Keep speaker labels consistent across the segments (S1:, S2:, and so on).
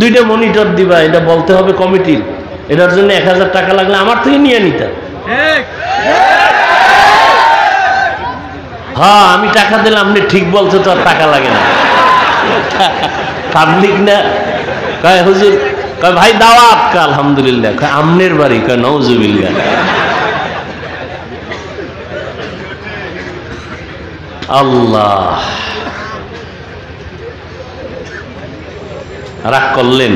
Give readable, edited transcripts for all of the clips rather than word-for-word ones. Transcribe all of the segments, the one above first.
S1: দুইটা মনিটর দিবা, এটা বলতে হবে কমিটির, এটার জন্য 1000 টাকা লাগলে আমার থেকে নিয়ে নিতা। হ্যাঁ, আমি টাকা দিলাম, আপনি ঠিক বলতে তো আর টাকা লাগে না। পাবলিক না কয় হুজুর, কয় ভাই দাওয়াত, কয় আলহামদুলিল্লাহ, কয় আমনের বাড়ি, কয় নাউজুবিল্লাহ। আল্লাহ রাগ করলেন?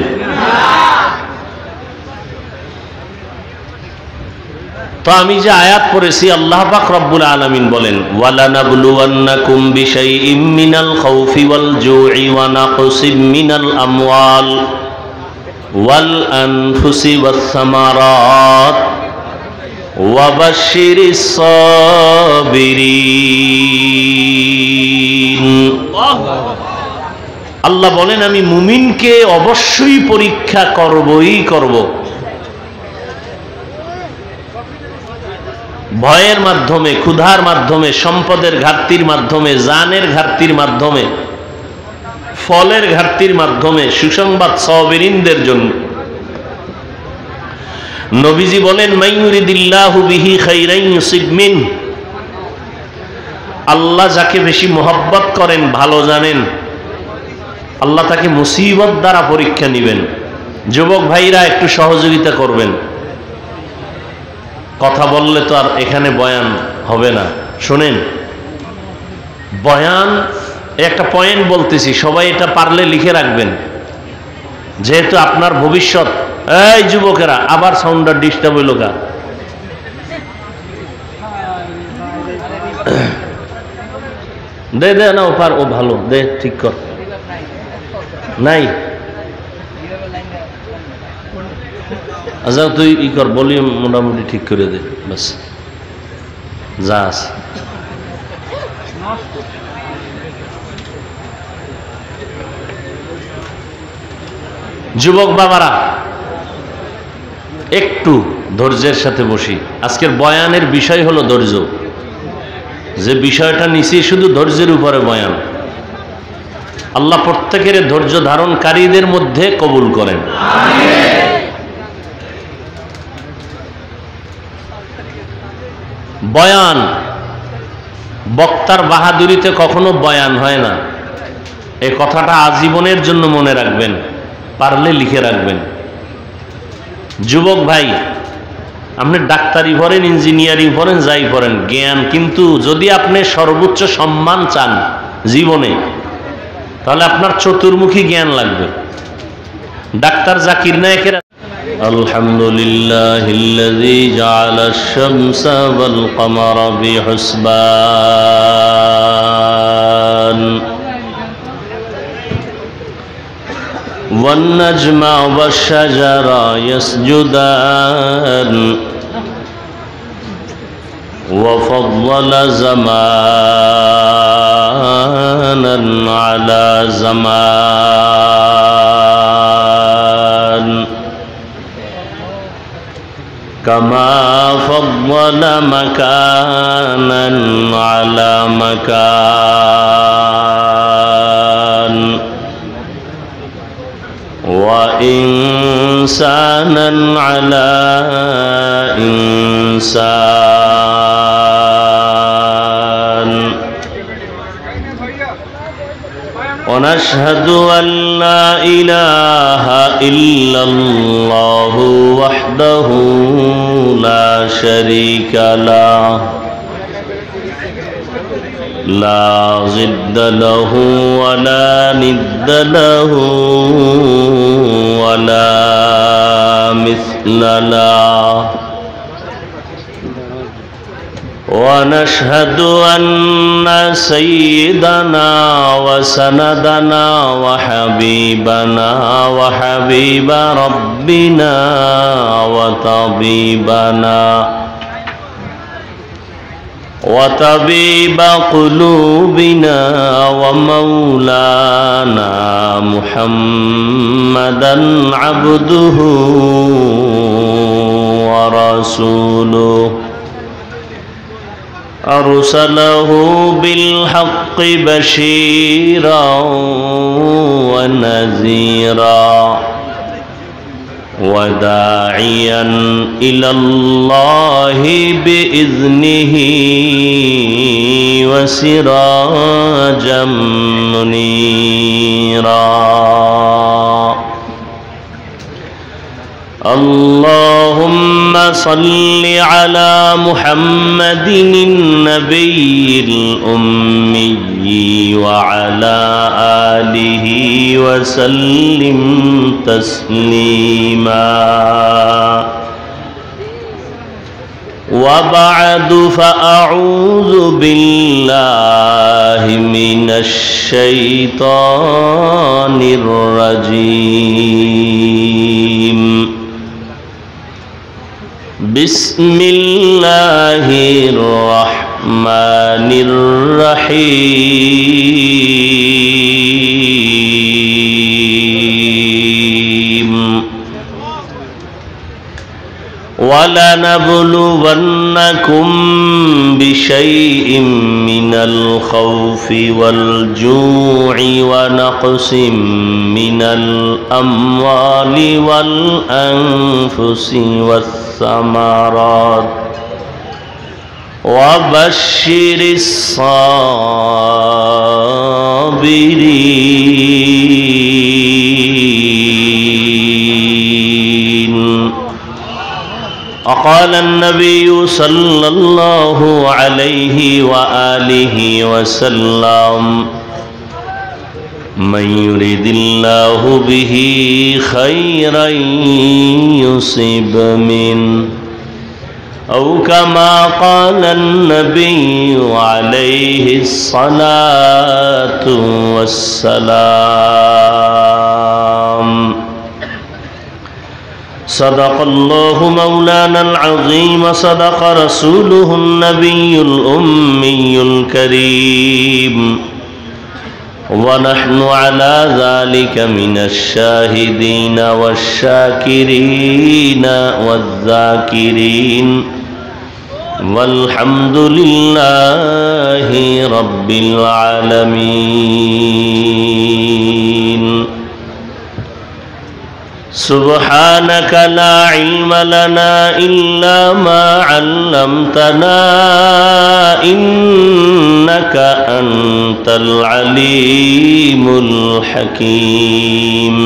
S1: তো আমি যে আয়াত পড়েছি, আল্লাহ পাক রব্বুল আলামিন বলেন, ওয়ালানাবলুওয়ান্নাকুম বিশাইইম মিনাল খাউফি ওয়াল জুই ওয়া নাকসিম মিনাল আমওয়াল ওয়াল আনফুসি ওয়াস সামারাত ওয়া বাশশিরিস সাবিরিন। আল্লাহ বলেন, আমি মুমিনকে অবশ্যই পরীক্ষা করবই করব। ভয়ের মাধ্যমে, ক্ষুধার মাধ্যমে, সম্পদের ঘাটতির মাধ্যমে, জানের ঘাটতির মাধ্যমে, ফলের ঘাটতির মাধ্যমে, সুসংবাদ সাবিরিনদের জন্য। নবীজি বলেন, মাইয়ুরিদিল্লাহু বিহি খাইরান ইউসিব মিন। আল্লাহ যাকে বেশি মোহাব্বত করেন, ভালো জানেন, আল্লাহ তাকে মুসিবত দ্বারা পরীক্ষা নিবেন। যুবক ভাইরা একটু সহযোগিতা করবেন। কথা বললে তো আর এখানে বয়ান হবে না। শোনেন, বয়ান একটা পয়েন্ট বলতেছি, সবাই এটা পারলে লিখে রাখবেন, যেহেতু আপনার ভবিষ্যৎ। এই যুবকেরা, আবার সাউন্ডটা ডিস্টার্ব হইল কা? দে দে না, ওপার ও ভালো, দে ঠিক কর। নাই আচ্ছা, তুই ই কর, ভলিউম মোটামুটি ঠিক করে দে, বাস যা আছে। যুবক বাবারা, একটু ধৈর্যের সাথে বসি। আজকের বয়ানের বিষয় হলো ধৈর্য। যে বিষয়টা নিছি শুধু ধৈর্যের উপরে বয়ান। আল্লাহ প্রত্যেকের ধৈর্য ধারণকারীদের মধ্যে কবুল করেন। বয়ান, বক্তার বাহাদুরিতে কখনো বয়ান হয় না। এই কথাটা আজীবনের জন্য মনে রাখবেন, পারলে লিখে রাখবেন। যুবক ভাই, আপনি ডাক্তারি পড়েন, ইঞ্জিনিয়ারিং পড়েন, যাই পড়েন, জ্ঞান কিন্তু যদি আপনি সর্বোচ্চ সম্মান চান জীবনে, তাহলে আপনার চতুর্মুখী জ্ঞান লাগবে। ডাক্তার জাকির নায়েকের আলহামদুলিল্লাহিল্লাযী জাআলাশ শামসা ওয়াল কমারা বিহুসবান ওয়ান নাজমা ওয়াশ শাজারা ইয়াসজুদান ওয়া ফাদ্দালা জামানান আলা জামান কামা ফাদ্দালা মাকানান আলা মাকান ওয়া ইনসানান আলা ইনসান। ونشهد أن لا إله إلا الله وحده لا شريك له لا ضد له ولا ند له ولا مثل له ونشهد أن سيدنا وسندنا وحبيبنا وحبيب ربنا وطبيبنا وطبيب قلوبنا ومولانا محمدا عبده ورسوله أرسله بالحق بشيرا ونذيرا وداعيا إلى الله بإذنه وسراجا منيرا اللهم صل على محمد النبي الأمي وعلى آله وسلم تسليما وبعد فأعوذ بالله من الشيطان الرجيم بسم الله الرحمن الرحيم وَلَنَبْلُوَنَّكُمْ بِشَيْءٍ مِّنَ الْخَوْفِ وَالْجُوعِ وَنَقْصٍ مِّنَ الْأَمْوَالِ وَالْأَنفُسِ وَالثَّمَرَاتِ وَبَشِّرِ الصَّابِرِينَ وقال النبي صلى الله عليه وآله وسلم من يريد الله به خيرا يصب منه أو كما قال النبي عليه الصلاة والسلام صدق الله مولانا العظيم صدق رسوله النبي الأمي الكريم ونحن على ذلك من الشاهدين والشاكرين والذاكرين والحمد لله رب العالمين سبحانك لا علم لنا إلا ما علمتنا إنك أنت العليم الحكيم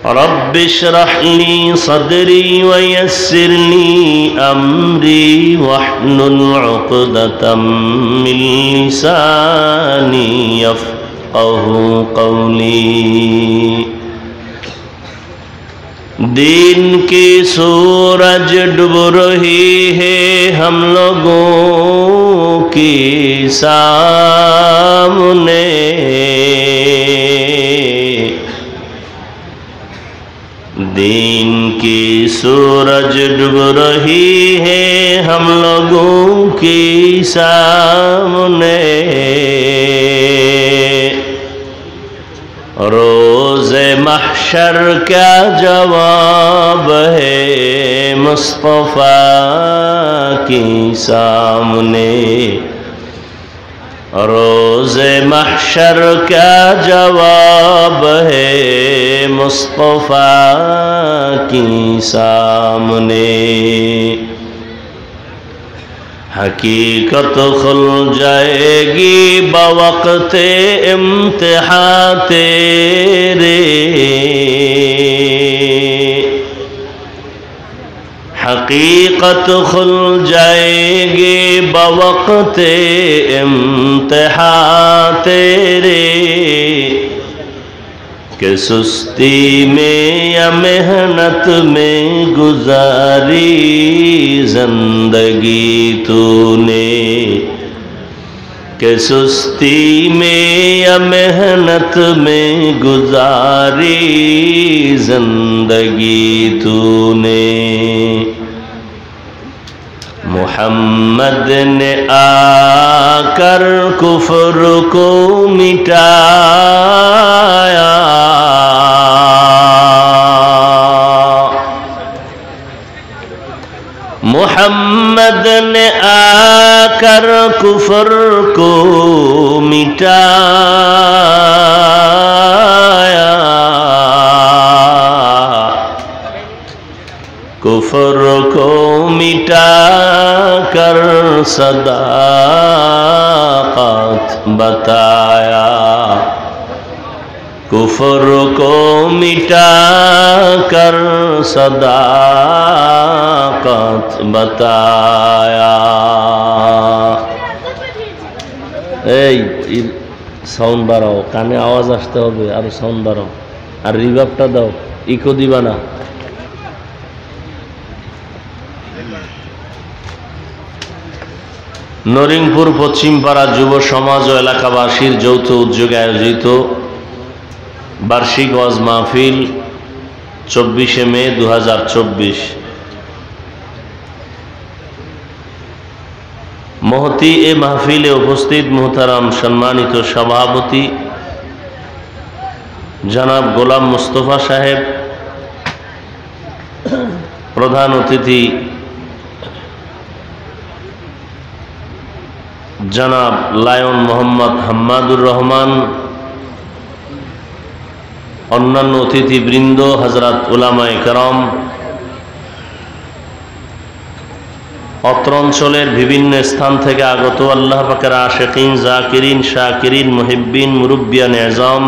S1: رب اشرح لي صدري ويسر لي أمري واحلل عقدة من لساني يفقه قولي دین کی سورج ڈوب رہی ہے ہم لوگوں کی سامنے دین کی سورج ڈوب رہی ہے ہم لوگوں کی سامنے روز محشر کیا جواب ہے مصطفیٰ کی سامنے روز محشر کیا جواب ہے مصطفیٰ کی سامنے حقیقت کھل جائے گی بوقت امتحان تیرے حقیقت کھل جائے گی بوقت امتحان تیرے کہ سستی میں یا محنت میں گزاری زندگی تو نے کہ سستی میں یا محنت میں گزاری زندگی تو نے محمد نے آ کر کفر کو مٹایا محمد نے آ कुफर को मिटाया, कुफर को मिटा कर सदाकत बताया, कुफर को मिटा कर सदाकत बताया। এই সাউন্ড বাড়াও, কানে আওয়াজ আসতে হবে, আর সাউন্ড বাড়াও, আর রিভার্বটা দাও, ইকো দিবা না। নরিংপুর পশ্চিমপাড়া যুব সমাজ ও এলাকাবাসীর যৌথ উদ্যোগে আয়োজিত বার্ষিক ওয়াজ মাহফিল 24শে মে 2024। মহতি এ মাহফিলে উপস্থিত মুহতারাম সম্মানিত সভাপতি জনাব গোলাম মুস্তফা সাহেব, প্রধান অতিথি জনাব লায়ন মোহাম্মদ হাম্মাদুর রহমান, অন্যান্য অতিথিবৃন্দ, হযরত উলামায়ে কেরাম, অত্র অঞ্চলের বিভিন্ন স্থান থেকে আগত আল্লাহ পাকের আশিকিন, জাকিরিন, শাকিরিন, মুহিব্বিন, মুরব্বিয়ান এজাম,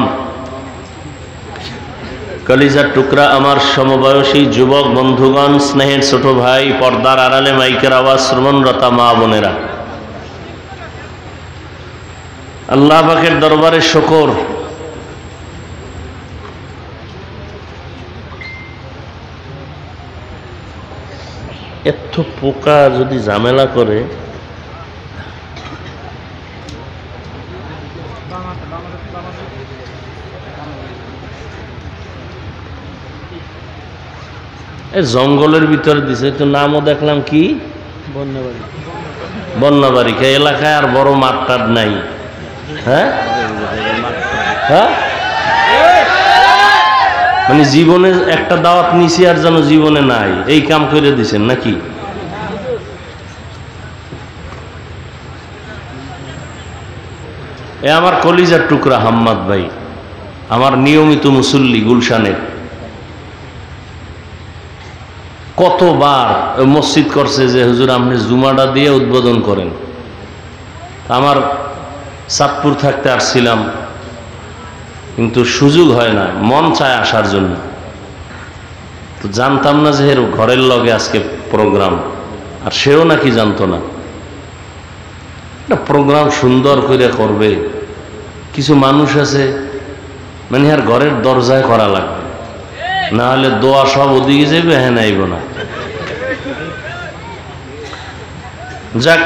S1: কলিজার টুকরা আমার সমবয়সী যুবক বন্ধুগণ, স্নেহের ছোট ভাই, পর্দার আড়ালে মাইকের আওয়াজ শ্রবণরতা মা বোনেরা, আল্লাহ পাকের দরবারে শুকর, এত পোকা যদি ঝামেলা করে, জঙ্গলের ভিতরে দিছে, তো নামও দেখলাম কি বন্যাবাড়ি, বন্যাবাড়ি। এলাকায় আর বড় মাঠ নাই। হ্যাঁ হ্যাঁ, মানে জীবনে একটা দাওয়াত নিছি আর যেন জীবনে নাই, এই কাম করে দিছেন নাকি? এ আমার কলিজার টুকরা হাম্মাদ ভাই, আমার নিয়মিত মুসল্লি গুলশানের, কতবার মসজিদ করছে যে হুজুর আপনি জুমাটা দিয়ে উদ্বোধন করেন। আমার চাঁদপুর থাকতে আসছিলাম, কিন্তু সুযোগ হয় না, মন চায় আসার জন্য। তো জানতাম না যে এর ঘরের লগে আজকে প্রোগ্রাম, আর সেও নাকি জানতো না। একটা প্রোগ্রাম সুন্দর করে করবে, কিছু মানুষ আছে মানে আর ঘরের দরজায় করা লাগবে, না হলে দোয়া সব ওদিকে যাবে, হ্যাঁ নাইব না। যাক,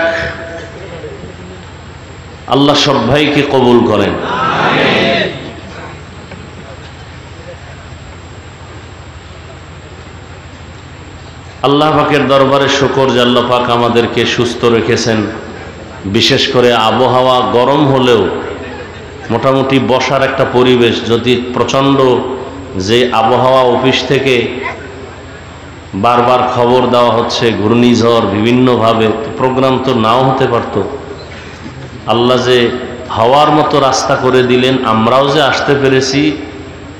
S1: আল্লাহ সব ভাইকে কবুল করেন। আল্লাহ পাকের দরবারে শুকর যে আল্লাহ পাক আমাদেরকে সুস্থ রেখেছেন। বিশেষ করে আবহাওয়া গরম হলেও মোটামুটি বসার একটা পরিবেশ, যদি প্রচণ্ড যে আবহাওয়া অফিস থেকে বারবার খবর দেওয়া হচ্ছে ঘূর্ণিঝড় বিভিন্নভাবে, প্রোগ্রাম তো নাও হতে পারত। আল্লাহ যে হাওয়ার মতো রাস্তা করে দিলেন, আমরাও যে আসতে পেরেছি,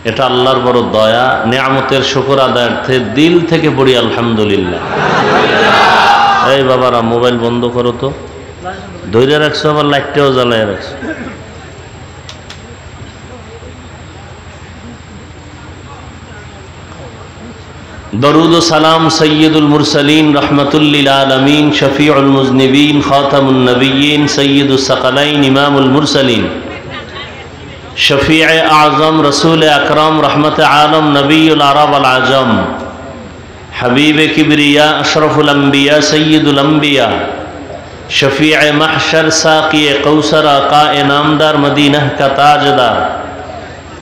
S1: এটা আল্লাহর বড় দয়া, নেয়ামতের শুকর আদায়ার্থে দিল থেকে পড়ি আলহামদুলিল্লাহ। এই বাবারা মোবাইল বন্ধ করো তো, ধৈর্য রাখছো, আবার লাইটটাও জ্বালায় রাখছো। দরুদ ও সালাম সৈয়দুল মুরসালিন রহমতুল্লিল আলমিন শফিউল মুজনিবিন খাতামুন নবিয়্যিন সৈয়দুস সাকালাইন ইমামুল মুরসালিন শফিয়ে আজম রসুল আকরম রহমত আলম নবীল আরব আল আজম हबीब किबरिया अशरफुल अंबिया सैयदुल अंबिया शफीअ महशर साक़ी कौसर आका नामदार मदीना का ताजदार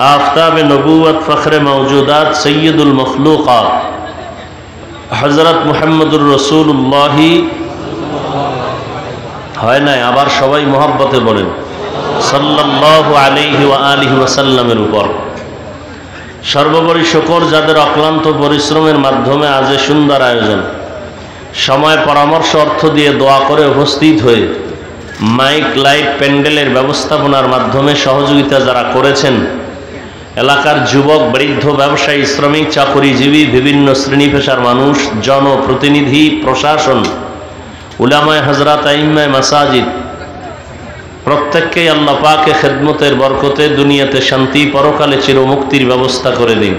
S1: आफ्ताब नबूवत फ़ख्र मौजूदात सैयदुल मखलूक़ात हज़रत मुहम्मदुर रसूलुल्लाह है ना आबार सबाई मोहब्बते बोलें सल्लल्लाहु अलैहि व आलिहि वसल्लमेर ऊपर सर्वोपरि शुकर जादेर अक्लान्त परिश्रमेर माध्यमे आज सुंदर आयोजन समय परामर्श अर्थ दिए दोया करे उपस्थित हुए মাইক লাইট প্যান্ডেলের ব্যবস্থাপনার মাধ্যমে সহযোগিতা যারা করেছেন, এলাকার যুবক, বৃদ্ধ, ব্যবসায়ী, শ্রমিক, চাকরিজীবী, বিভিন্ন শ্রেণী পেশার মানুষ, জনপ্রতিনিধি, প্রশাসন, উলামায়ে হযরত, আইম্মায়ে মাসাজিদ, প্রত্যেককেই আল্লাহ পাকে খেদমতের বরকতে দুনিয়াতে শান্তি, পরকালে চিরমুক্তির ব্যবস্থা করে দিন।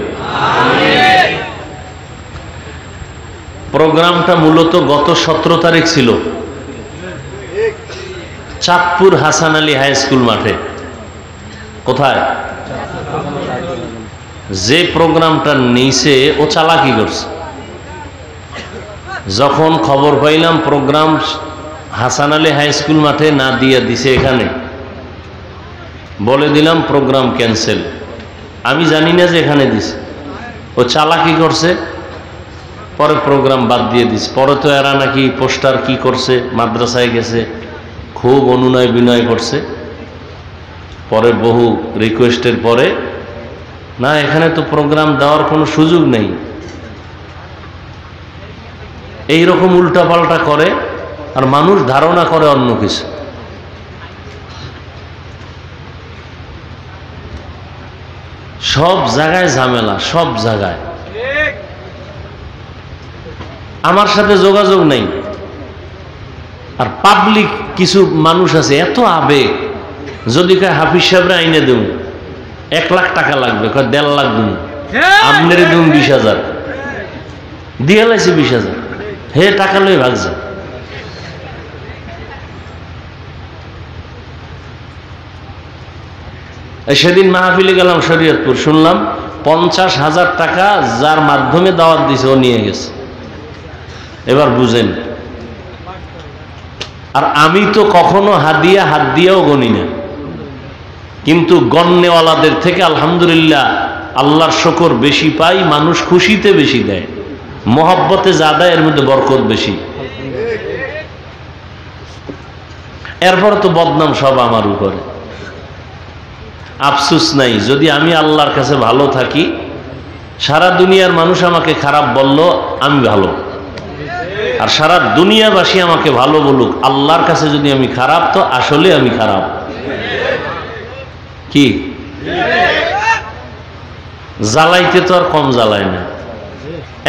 S1: প্রোগ্রামটা মূলত গত 17 তারিখ ছিল চাঁদপুর হাসান আলী হাই স্কুল মাঠে। কোথায়? যে প্রোগ্রামটা নিয়েছে ও চালাকি করছে। যখন খবর পাইলাম programme Hasan Ali high school মাঠে না দিয়ে দিছে, এখানে বলে দিলাম প্রোগ্রাম ক্যান্সেল। আমি জানি না যে এখানে দিছে, ও চালাকি করছে, পরে প্রোগ্রাম বাদ দিয়ে দিছে। পরে তো এরা নাকি পোস্টার কি করছে, মাদ্রাসায় গেছে, খুব অনুনয় বিনয় করছে। পরে বহু রিকোয়েস্টের পরে, না এখানে তো প্রোগ্রাম দেওয়ার কোনো সুযোগ নেই। এইরকম উল্টাপাল্টা করে আর মানুষ ধারণা করে অন্য কিছু। সব জায়গায় ঝামেলা, সব জায়গায়। আমার সাথে যোগাযোগ নেই। আর পাবলিক কিছু মানুষ আছে এত আবেগ, যদি কয় হাফিজ সাহেবরা আইনে দেব 1 লাখ টাকা লাগবে, কয় 1.5 লাখ দেব, আপনার দেব 20,000, দিয়ে লাইছে 20,000, হে টাকা লই ভাগছে। সেদিন মাহফিলে গেলাম শরীয়তপুর, শুনলাম 50,000 টাকা যার মাধ্যমে দাওয়াত দিছে ও নিয়ে গেছে। এবার বুঝেন। আর আমি তো কখনো হাত দিয়েও গনি না, কিন্তু গণ্যওয়ালাদের থেকে আলহামদুলিল্লাহ আল্লাহর শুকর বেশি পাই। মানুষ খুশিতে বেশি দেয়, মহব্বতে যা দেয় এর মধ্যে বরকত বেশি। এরপর তো বদনাম সব আমার উপরে। আফসোস নাই, যদি আমি আল্লাহর কাছে ভালো থাকি, সারা দুনিয়ার মানুষ আমাকে খারাপ বলল আমি ভালো, আর সারা দুনিয়াবাসী আমাকে ভালো বলুক, আল্লাহর কাছে যদি আমি খারাপ, তো আসলে আমি খারাপ। কি জ্বালাইতে তো আর কম জ্বালায় না।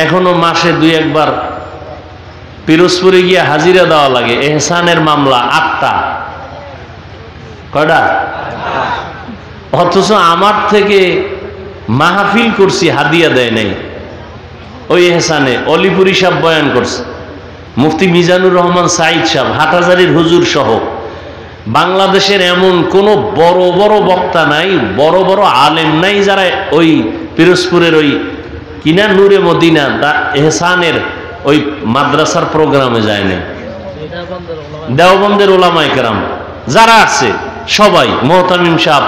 S1: এখনো মাসে 2-1 বার পিরোজপুরে গিয়ে হাজিরা দেওয়া লাগে। এহসানের মামলা 8টা, কয়টা? অথচ আমার থেকে মাহফিল করছি, হাদিয়া দেয় নাই। ওই এহসানে অলিপুরি সাহেব বয়ান করছে, মুফতি মিজানুর রহমান সাইদ সাহেব, হাটহাজারীর হুজুর সহ বাংলাদেশের এমন কোন বড় বড় বক্তা নাই, বড় বড় আলেম নাই যারা ওই পিরোজপুরের ওই কিনা নূরে মদিনা এহসানের ওই মাদ্রাসার প্রোগ্রামে যায় না। দেওবন্দের ওলামায়ে কেরাম যারা আছে সবাই, মুহতামিম সাহেব,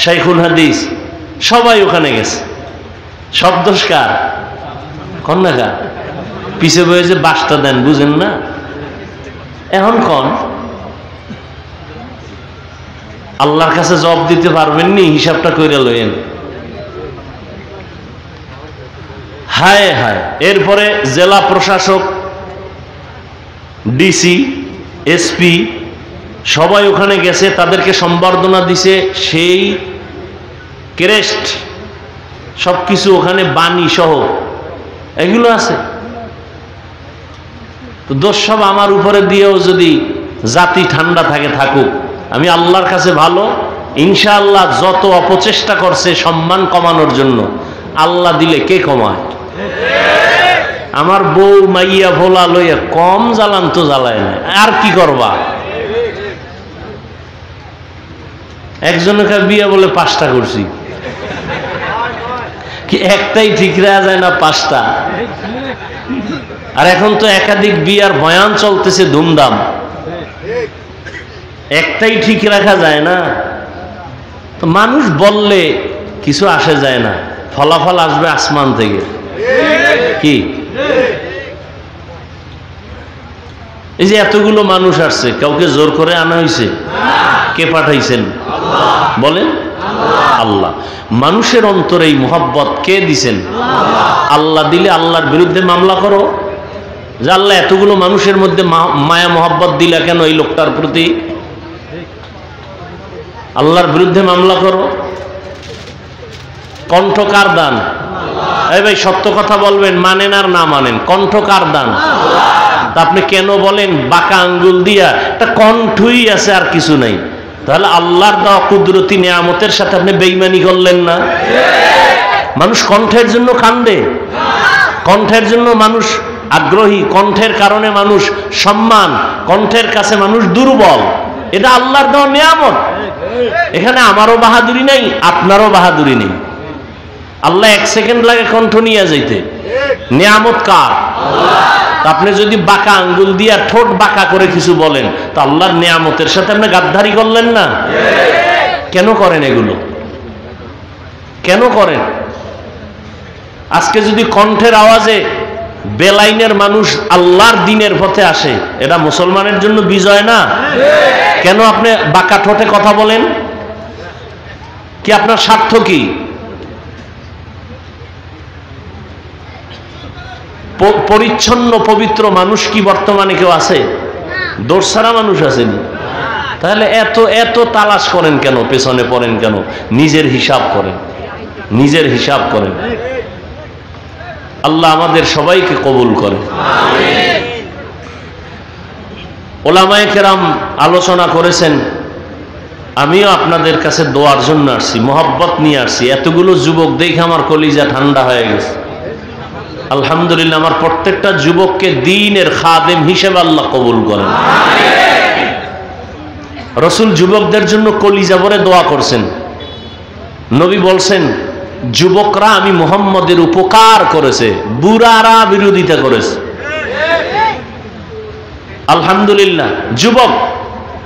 S1: শাইখুল হাদিস, সবাই ওখানে গেছে। সব দোষ কার? কন্যাকা পিছে বয়ে যে বাসটা দেন, বুঝেন না? এখন কন আল্লাহর কাছে জবাব দিতে পারবেন নি, হিসাবটা কইরা লইয়েন। হায় হায়। এরপরে জেলা প্রশাসক, ডিসি, এসপি সবাই ওখানে গেছে, তাদেরকে সম্বর্ধনা দিছে, সেই ক্রেস্ট সবকিছু ওখানে বাণী সহ এগুলো আছে। তো দোষ সব আমার উপরে দিয়েও যদি জাতি ঠান্ডা থাকে, থাকুক। আমি আল্লাহর কাছে ভালো, ইনশাআল্লাহ। যত অপচেষ্টা করছে সম্মান কমানোর জন্য, আল্লাহ দিলে কে কমায়? আমার বউ মাইয়া ভোলা লইয়া কম জ্বালান তো জ্বালায় না, আর কি করবা? একজনকে বিয়ে বলে 5টা করছি, কি একটাই ঠিক রাখা যায় না? 5টা। আর এখন তো একাধিক বিয়ার বয়ান চলতেছে ধুমধাম, একটাই ঠিক রাখা যায় না। তো মানুষ বললে কিছু আসে যায় না, ফলাফল আসবে আসমান থেকে। কি এই যে এতগুলো মানুষ আসছে, কাউকে জোর করে আনা হয়েছে? কে পাঠাইছেন? বলেন আল্লাহ। মানুষের অন্তরে এই মোহাব্বত কে দিছেন? আল্লাহ দিলে আল্লাহর বিরুদ্ধে মামলা করো যে আল্লাহ এতগুলো মানুষের মধ্যে মায়া মোহাব্বত দিলা কেন এই লোকটার প্রতি? আল্লাহর বিরুদ্ধে মামলা করো। কণ্ঠ কার দান? এই ভাই সত্য কথা বলবেন, মানেন আর না মানেন, কণ্ঠ কার দান? তা আপনি কেন বলেন বাঁকা আঙ্গুল দিয়া? একটা কণ্ঠই আছে আর কিছু নাই। তাহলে আল্লাহর দেওয়া কুদরতি নিয়ামতের সাথে আপনি বেঈমানি করলেন না? মানুষ কণ্ঠের জন্য কান্দে, কণ্ঠের জন্য মানুষ আগ্রহী, কণ্ঠের কারণে মানুষ সম্মান, কণ্ঠের কাছে মানুষ দুর্বল। এটা আল্লাহর দেওয়া নিয়ামত। এখানে আমারও বাহাদুরি নাই, আপনারও বাহাদুরি নেই। আল্লাহ 1 সেকেন্ড লাগে কণ্ঠ নিয়ে যাইতে। নিয়ামত কার? আপনি যদি বাঁকা আঙ্গুল দিয়ে ঠোঁট বাঁকা করে কিছু বলেন, তো আল্লাহর নিয়ামতের সাথে আপনি গাদ্দারি করলেন না? কেন করেন এগুলো? কেন করেন? আজকে যদি কণ্ঠের আওয়াজে বেলাইনের মানুষ আল্লাহর দ্বীনের পথে আসে, এটা মুসলমানের জন্য বিজয় না? কেন আপনি বাঁকা ঠোঁটে কথা বলেন? কি আপনার স্বার্থ কি? পরিচ্ছন্ন পবিত্র মানুষ কি বর্তমানে কেউ আছে? দোষারা মানুষ আসেনি। তাহলে এত এত তালাশ করেন কেন? পেছনে পড়েন কেন? নিজের হিসাব করেন, নিজের হিসাব করেন। আল্লাহ আমাদের সবাইকে কবুল করে। ওলামায়ে কেরাম আলোচনা করেছেন, আমিও আপনাদের কাছে দোয়ার জন্য আসছি, মোহাব্বত নিয়ে আসছি। এতগুলো যুবক দেখে আমার কলিজা ঠান্ডা হয়ে গেছে। আলহামদুলিল্লাহ, আমার প্রত্যেকটা যুবককে দ্বীনের খাদেম হিসেবে আল্লাহ কবুল করেন। রাসূল যুবকদের জন্য কলিজা ভরে দোয়া করছেন। নবী বলছেন, যুবকরা আমি মুহাম্মদের উপকার করেছে, বুড়ারা বিরোধিতা করেছে। আলহামদুলিল্লাহ। যুবক,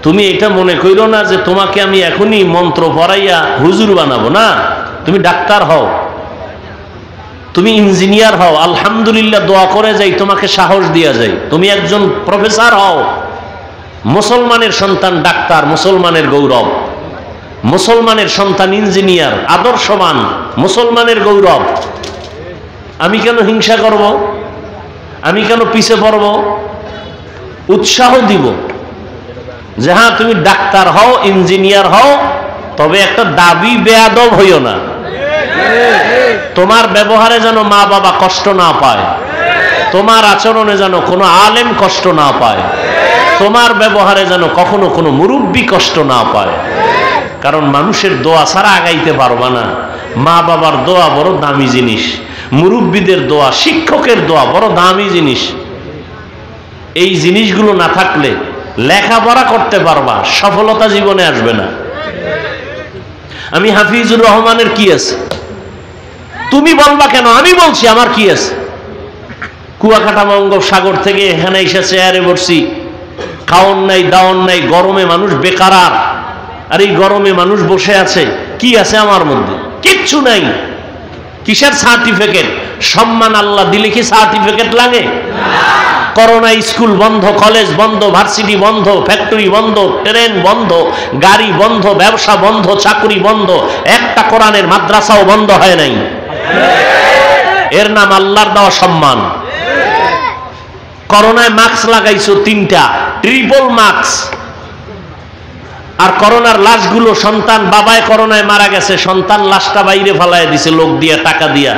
S1: তুমি এটা মনে কইরো না যে তোমাকে আমি এখনই মন্ত্র পড়াইয়া হুজুর বানাবো না। তুমি ডাক্তার হও, তুমি ইঞ্জিনিয়ার হও, আলহামদুলিল্লাহ দোয়া করে যাই, তোমাকে সাহস দিয়া যায়। তুমি একজন প্রফেসর হও, মুসলমানের সন্তান ডাক্তার, মুসলমানের গৌরব। মুসলমানের সন্তান ইঞ্জিনিয়ার, আদর্শবান, মুসলমানের গৌরব। আমি কেন হিংসা করব? আমি কেন পিছে পড়ব? উৎসাহ দিব যে হ্যাঁ তুমি ডাক্তার হও, ইঞ্জিনিয়ার হও, তবে একটা দাবি বেয়াদব হইও না। তোমার ব্যবহারে যেন মা বাবা কষ্ট না পায়, তোমার আচরণে যেন কোনো আলেম কষ্ট না পায়, তোমার ব্যবহারে যেন কখনো কোনো মুরব্বী কষ্ট না পায়। কারণ মানুষের দোয়া ছাড়া আগাইতে পারবা না। মা বাবার দোয়া বড় দামি জিনিস, মুরব্বীদের দোয়া, শিক্ষকের দোয়া বড় দামি জিনিস। এই জিনিসগুলো না থাকলে লেখাপড়া করতে পারবা, সফলতা জীবনে আসবে না। আমি হাফিজুর রহমানের কি আছে? তুমি বলবা কেন? আমি বলছি আমার কি আছে। কুয়াকাটা বঙ্গোপসাগর থেকে এখানে এসে চেয়ারে বসছি, খাওন নাই দাওন নাই, গরমে মানুষ বেকারার। আর এই গরমে মানুষ বসে আছে, কি আছে আমার মধ্যে? কিচ্ছু নাই। কিসের সার্টিফিকেট? সম্মান আল্লাহ দিলে কি সার্টিফিকেট লাগে? করোনা স্কুল বন্ধ, কলেজ বন্ধ, ভার্সিটি বন্ধ, ফ্যাক্টরি বন্ধ, ট্রেন বন্ধ, গাড়ি বন্ধ, ব্যবসা বন্ধ, চাকরি বন্ধ, একটা কোরআনের মাদ্রাসাও বন্ধ হয় নাই। এর নাম আল্লাহর দেওয়া সম্মান। করোনায় মাস্ক লাগাইছো 3টা, ট্রিপল মাস্ক। আর করোনার লাশগুলো, সন্তান বাবায় করোনায় মারা গেছে, সন্তান লাশটা বাইরে ফালায় দিছে লোক দিয়া, টাকা দিয়া,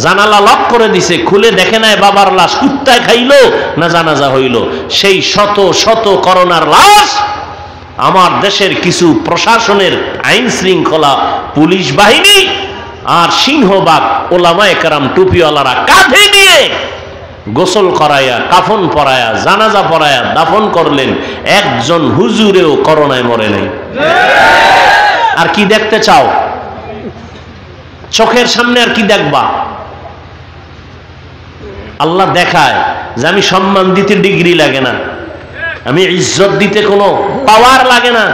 S1: জানালা লক করে দিছে, খুলে দেখে নাই বাবার লাশ কুত্তায় খাইলো না জানাজা হইল। সেই শত শত করোনার লাশ আমার দেশের কিছু প্রশাসনের আইন শৃঙ্খলা, পুলিশ বাহিনী আর সিংহবাগ ওলামায়ে কেরাম টুপিওয়ালারা কাঁধে নিয়ে গোসল করায়া, কাফন পরায়া, জানাজা পরায়া দাফন করলেন। একজন হুজুরেও করোনায় মরে নাই। আর কি দেখতে চাও? চোখের সামনে আর কি দেখবা? আল্লাহ দেখায় যে আমি সম্মান দিতে ডিগ্রি লাগে না, আমি ইজ্জত দিতে কোনো পাওয়ার লাগে না।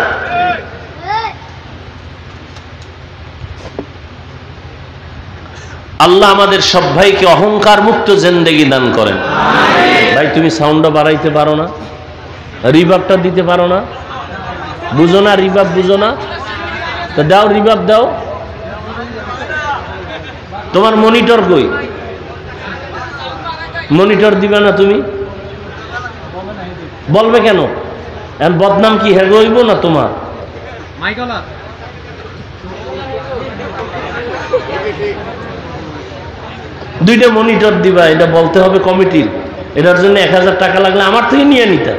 S1: আল্লাহ আমাদের সব ভাইকে অহংকার মুক্ত জিন্দেগি দান করেন। ভাই তুমি সাউন্ডটা বাড়াইতে পারো না? রিভাবটা দিতে পারো না? বুঝো না রিভাব? বুঝো না তো দাও, রিভাব দাও। তোমার মনিটর কই? মনিটর দিবে না তুমি? বলবে কেন? বদনাম কি হেগো হইব না তোমার? দুইটা মনিটর দিবা, এটা বলতে হবে কমিটির, এটার জন্য 1000 টাকা লাগলে আমার থেকে নিয়ে নিতা।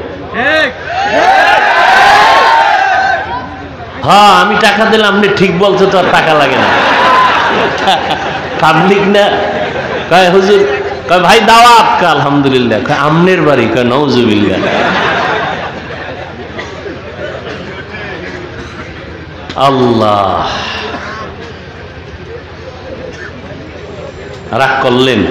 S1: হ্যাঁ, আমি টাকা দিলাম, আপনি ঠিক বলতে তো আর টাকা লাগে না। পাবলিক না কয় হুজুর, কয় ভাই দাওয়াত, কয় আলহামদুলিল্লাহ, কয় আমনের বাড়ি, কয় নাউজুবিল্লাহ। আল্লাহ রাগ করলেন?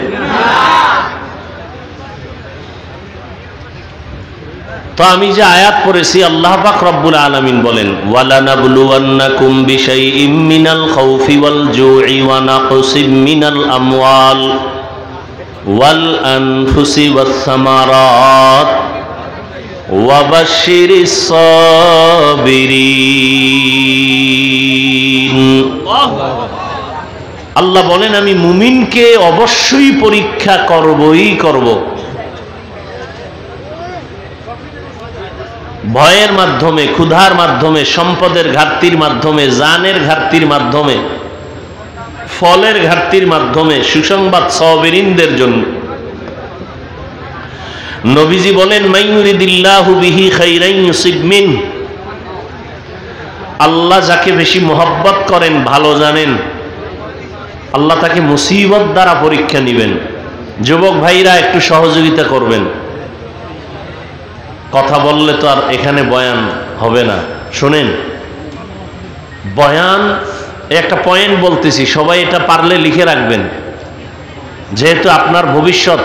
S1: তো আমি যে আয়াত পড়েছি, আল্লাহ পাক রব্বুল আলামিন বলেন, ওয়ালানাবলুওয়ান্নাকুম বিশাইইম মিনাল খাউফি ওয়াল জুই ওয়া নাকসিম মিনাল আমওয়াল ওয়াল আনফুসি ওয়াস সামারাত ওয়া বাশশিরিস সাবিরিন। আল্লাহ বলেন, আমি মুমিনকে অবশ্যই পরীক্ষা করবই করব। ভয়ের মাধ্যমে, ক্ষুধার মাধ্যমে, সম্পদের ঘাটতির মাধ্যমে, জানের ঘাটতির মাধ্যমে, ফলের ঘাটতির মাধ্যমে, সুসংবাদ সাবিরিনদের জন্য। নবীজি বলেন, মাইয়ুরিদিল্লাহু বিহি খাইরান ইউসিব মিন। আল্লাহ যাকে বেশি মহব্বত করেন, ভালো জানেন, আল্লাহ তাকে মুসিবত দ্বারা পরীক্ষা নেবেন। যুবক ভাইরা একটু সহযোগিতা করবেন। কথা বললে তো আর এখানে বয়ান হবে না। শোনেন, বয়ান একটা পয়েন্ট বলতেছি, সবাই এটা পারলে লিখে রাখবেন, যেহেতু আপনার ভবিষ্যৎ।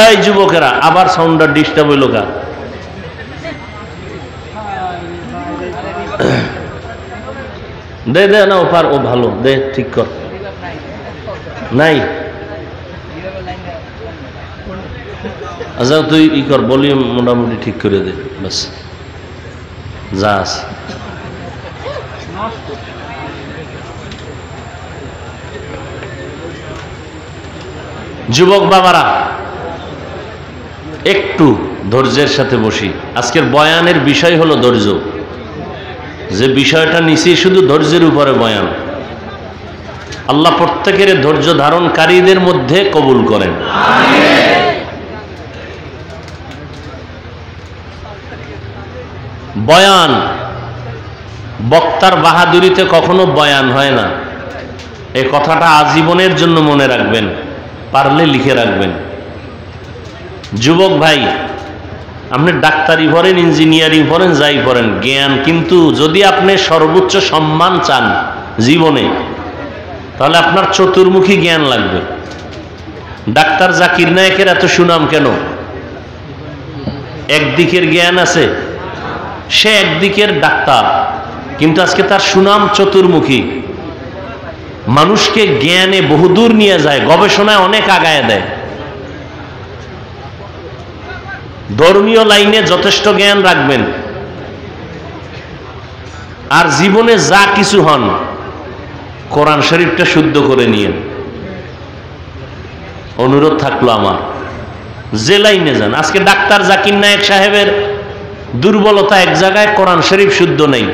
S1: এই যুবকেরা, আবার সাউন্ডার ডিস্টার্ব হইল কা? দে দে না, ওপার ও ভালো, দে ঠিক কর। নাই আচ্ছা, তুই ই কর, ভলিউম মোটামুটি ঠিক করে দে, বাস যাস। যুবক বাবারা, একটু ধৈর্যের সাথে বসি। আজকের বয়ানের বিষয় হলো ধৈর্য। যে বিষয়টা নিছি শুধু ধৈর্যের উপরে বয়ান। আল্লাহ প্রত্যেকের ধৈর্য ধারণকারীদের মধ্যে কবুল করেন। বয়ান, বক্তার বাহাদুরিতে কখনো বয়ান হয় না। এই কথাটা আজীবনের জন্য মনে রাখবেন, পারলে লিখে রাখবেন। যুবক ভাই, আপনি ডাক্তারি পড়েন, ইঞ্জিনিয়ারিং পড়েন, যাই পড়েন, জ্ঞান কিন্তু যদি আপনি সর্বোচ্চ সম্মান চান জীবনে, তাহলে আপনার চতুর্মুখী জ্ঞান লাগবে। ডাক্তার জাকির নায়েকের এত সুনাম কেন? একদিকের জ্ঞান আছে, সে একদিকের ডাক্তার, কিন্তু আজকে তার সুনাম চতুর্মুখী। মানুষকে জ্ঞানে বহুদূর নিয়ে যায়, গবেষণায় অনেক আগায় দেয়। ধর্মীয় লাইনে যথেষ্ট জ্ঞান রাখবেন, আর জীবনে যা কিছু হন, কোরআন শরীফটা শুদ্ধ করে নিয়েন। অনুরোধ থাকলো আমার, যে লাইনে যান। আজকে ডাক্তার জাকির নায়েক সাহেবের দুর্বলতা এক জায়গায়, কোরআন শরীফ শুদ্ধ নেই।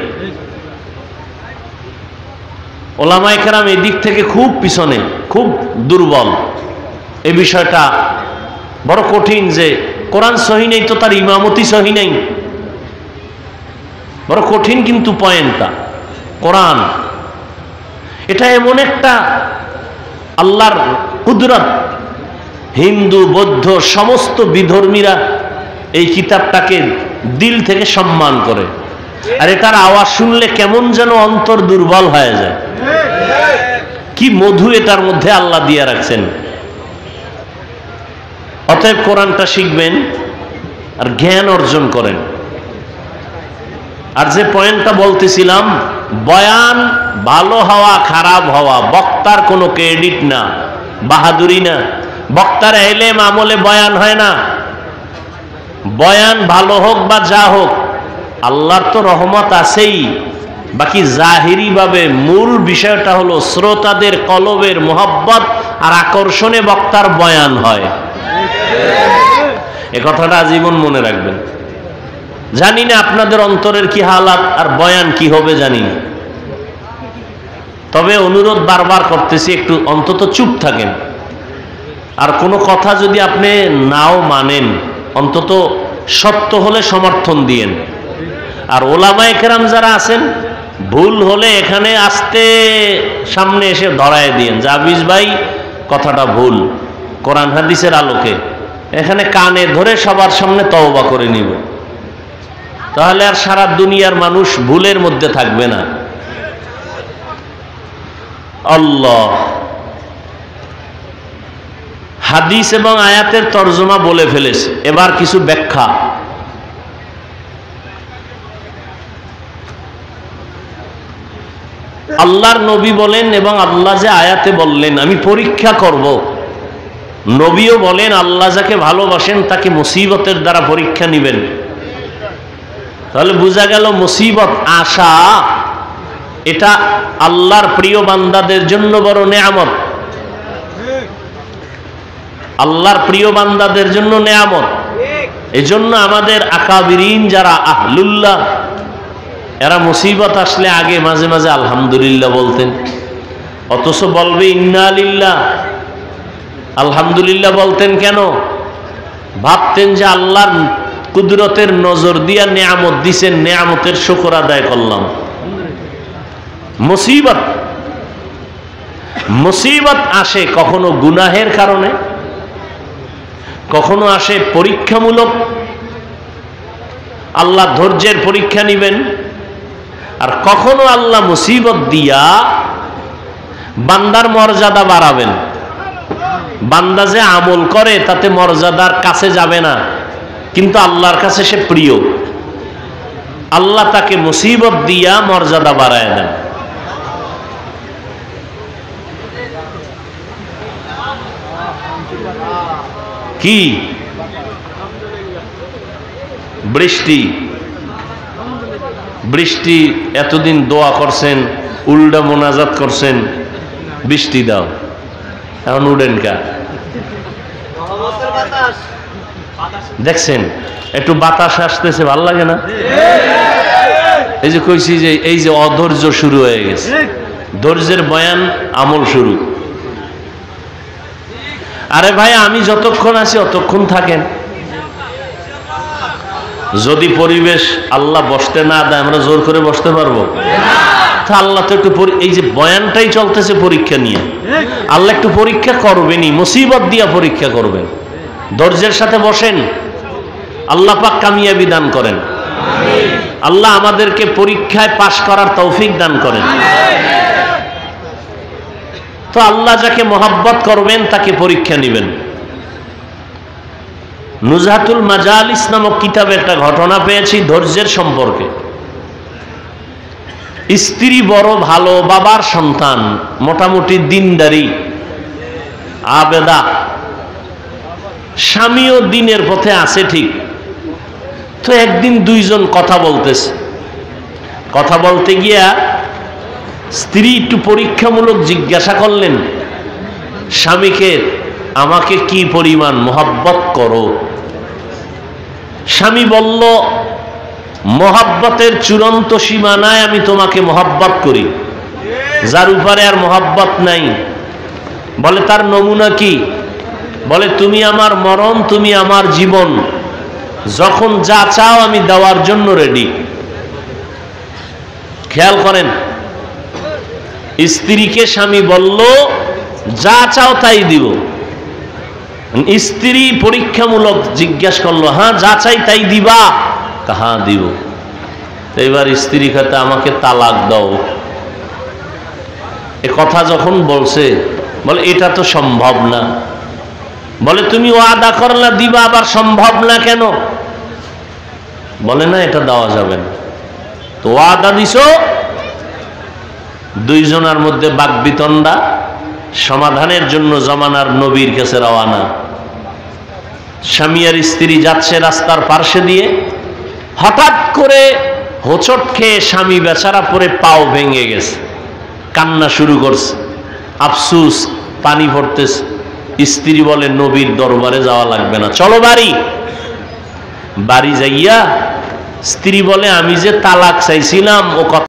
S1: ওলামায়ে কেরাম এই দিক থেকে খুব পিছনে, খুব দুর্বল। এই বিষয়টা বড় কঠিন, যে কোরআন সহি নেই তো তার ইমামতি সহি নেই, বড় কঠিন। কিন্তু পয়েন্টটা, কোরআন এটা এমন একটা আল্লাহর কুদরত। হিন্দু, বৌদ্ধ, সমস্ত বিধর্মীরা এই কিতাবটাকে দিল থেকে সম্মান করে, আর এটার আওয়াজ শুনলে কেমন যেন অন্তর দুর্বল হয়ে যায়। কি মধু এটার মধ্যে আল্লাহ দিয়ে রাখছেন। অতএব কোরআনটা শিখবেন আর জ্ঞান অর্জন করেন। আর যে পয়েন্টটা বলতেছিলাম, বয়ান ভালো হওয়া খারাপ হওয়া বক্তার কোনো ক্রেডিট না, বাহাদুরি না। বক্তার এলেম আমলে বয়ান হয় না। বয়ান ভালো হোক বা যা হোক, আল্লাহর তো রহমত আছেই। বাকি জাহিরি ভাবে মূল বিষয়টা হলো শ্রোতাদের কলবের মোহব্বত আর আকর্ষণে বক্তার বয়ান হয়। এ কথাটা আজীবন মনে রাখবেন। জানি না আপনাদের অন্তরের কি হালাত আর বয়ান কি হবে জানি না। তবে অনুরোধ বারবার করতেছি, একটু অন্তত চুপ থাকেন। আর কোনো কথা যদি আপনি নাও মানেন, অন্তত সত্য হলে সমর্থন দিয়েন। আর ওলামায়ে কেরাম যারা আছেন, ভুল হলে এখানে আসতে সামনে এসে ধরায় দিয়েন, জাবিজ ভাই কথাটা ভুল, কোরআন হাদিসের আলোকে এখানে কানে ধরে সবার সামনে তওবা করে নিব। তাহলে আর সারা দুনিয়ার মানুষ ভুলের মধ্যে থাকবে না। আল্লাহ হাদিস এবং আয়াতের তরজমা বলে ফেলেছে, এবার কিছু ব্যাখ্যা। আল্লাহর নবী বলেন এবং আল্লাহ যে আয়াতে বললেন আমি পরীক্ষা করব, নবীও বলেন আল্লাহ যাকে ভালোবাসেন তাকে মুসিবতের দ্বারা পরীক্ষা নিবেন। তাহলে বোঝা গেল মুসিবত আসা এটা আল্লাহর প্রিয় বান্দাদের জন্য বড় নেয়ামত, আল্লাহর প্রিয় বান্দাদের জন্য নেয়ামত। এজন্য আমাদের আকাবিরিন যারা আহলুল্লাহ, এরা মুসিবত আসলে আগে মাঝে মাঝে আলহামদুলিল্লাহ বলতেন, অথচ বলবে ইন্না লিল্লাহ। আলহামদুলিল্লাহ বলতেন কেন? ভাবতেন যে আল্লাহর কুদরতের নজর দিয়া নেয়ামত দিছেন, নেয়ামতের শুকর আদায় করলাম। মুসিবত আসে কখনো গুনাহের কারণে, কখনো আসে পরীক্ষামূলক, আল্লাহ ধৈর্যের পরীক্ষা নিবেন। আর কখনো আল্লাহ মুসিবত দিয়া বান্দার মর্যাদা বাড়াবেন। বান্দা যে আমল করে তাতে মর্যাদার কাছে যাবে না, কিন্তু আল্লাহর কাছে সে প্রিয়। আল্লাহ তাকে মুসিবত দিয়া মর্যাদা বাড়ায় দেন। কি বৃষ্টি, বৃষ্টি এতদিন দোয়া করছেন, উল্টা মোনাজাত করছেন, বৃষ্টি দাও, এখন উড়েন কা? দেখছেন একটু বাতাস আসতেছে, ভাল লাগে না? এই যে কইছি যে এই যে অধৈর্য শুরু হয়ে গেছে, ধৈর্যের বয়ান আমল শুরু। আরে ভাই আমি যতক্ষণ আছি অতক্ষণ থাকেন। যদি পরিবেশ আল্লাহ বসতে না দেয় আমরা জোর করে বসতে পারবো? তা আল্লাহ তো একটু এই যে বয়ানটাই চলতেছে পরীক্ষা নিয়ে, আল্লাহ একটু পরীক্ষা করবেনই, মুসিবত দিয়া পরীক্ষা করবেন। ধৈর্যের সাথে বসেন, আল্লাহ পাক কামিয়াবি দান করেন। আল্লাহ আমাদেরকে পরীক্ষায় পাশ করার তৌফিক দান করেন। তো আল্লাহ যাকে মহব্বত করবেন তাকে পরীক্ষা নেবেন। নুজহাতুল মাজালিস নামক কিতাবে একটা ঘটনা পেয়েছি ধৈর্যের সম্পর্কে। স্ত্রী বড় ভালো, বাবার সন্তান, মোটামুটি দিনদারি, আবেদা, স্বামীও দিনের পথে আছে ঠিক। তো একদিন দুইজন কথা বলতেছে, কথা বলতে গিয়া স্ত্রী একটু পরীক্ষামূলক জিজ্ঞাসা করলেন স্বামীকে, আমাকে কি পরিমাণ মহব্বত করো? স্বামী বলল, মহব্বতের চূড়ান্ত সীমানায় আমি তোমাকে মহব্বত করি, যার উপরে আর মহব্বত নাই। বলে তার নমুনা কি? বলে তুমি আমার মরণ, তুমি আমার জীবন, যখন যা চাও আমি দেওয়ার জন্য রেডি। খেয়াল করেন, স্ত্রীকে স্বামী বলল যা চাও তাই দিব। স্ত্রী পরীক্ষামূলক জিজ্ঞাসা করলো, হ্যাঁ যা চাই তাই দিবা? হ্যাঁ দিব। এবার স্ত্রী খাতে আমাকে তালাক দাও। এ কথা যখন বলছে, বলে এটা তো সম্ভব না। বলে তুমি ওয়াদা করলা দিবা, আবার সম্ভব না কেন? বলে না এটা দেওয়া যাবে না। তো ওয়াদা দিছো। দুইজনের মধ্যে বাকবিতণ্ডা, সমাধানের জন্য জমানার নবীর কাছে রওয়ানা। স্বামী আর স্ত্রী যাচ্ছে রাস্তার পার্শ্বে দিয়ে, হঠাৎ করে হোঁচট খেয়ে স্বামী বেচারা পরে পাও ভেঙে গেছে, কান্না শুরু করছে, আফসুস, পানি পড়তেছে। স্ত্রী বলে নবীর দরবারে যাওয়া লাগবে না, চলো বাড়ি। বাড়ি যাইয়া স্ত্রী বলে আমি যে তালাক চাইছিলাম ও কথা